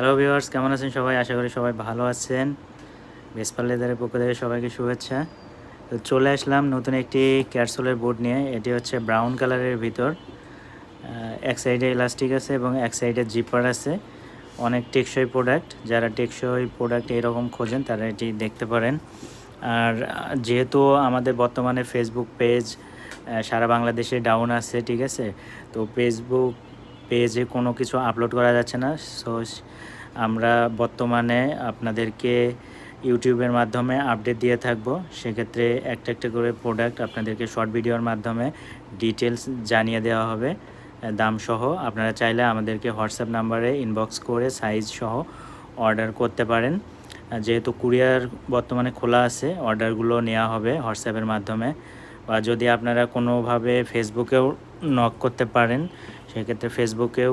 Hello viewers, কেমন আছেন সবাই? আশা করি সবাই ভালো আছেন। ভেসপাল লেদারের পক্ষ থেকে সবাইকে শুভেচ্ছা। তো চলে আসলাম নতুন একটি ক্যাটসোলের বোর্ড নিয়ে। এটি হচ্ছে ব্রাউন কালারের ভিতর। এক সাইডে ইলাস্টিক আছে এবং এক সাইডে জিপার আছে। অনেক টেকসই প্রোডাক্ট। যারা টেকসই প্রোডাক্ট এরকম খোঁজেন তারা এটি দেখতে পারেন। আর যেহেতু আমাদের বর্তমানে ফেসবুক পেজ সারা বাংলাদেশে ডাউন আছে, ঠিক আছে? তো ফেসবুক পেজে কোনো কিছু আপলোড করা যাচ্ছে না। সো আমরা বর্তমানে আপনাদেরকে ইউটিউবের মাধ্যমে আপডেট দিয়ে থাকবো। সেক্ষেত্রে একটা একটা করে প্রোডাক্ট আপনাদেরকে শর্ট ভিডিওর মাধ্যমে ডিটেলস জানিয়ে দেওয়া হবে দাম সহ। আপনারা চাইলে আমাদেরকে হোয়াটসঅ্যাপ নাম্বারে ইনবক্স করে সাইজ সহ অর্ডার করতে পারেন। যেহেতু কুরিয়ার বর্তমানে খোলা আছে, অর্ডারগুলো নেওয়া হবে হোয়াটসঅ্যাপের মাধ্যমে, বা যদি আপনারা কোনোভাবে ফেসবুকেও নক করতে পারেন, সেক্ষেত্রে ফেসবুকেও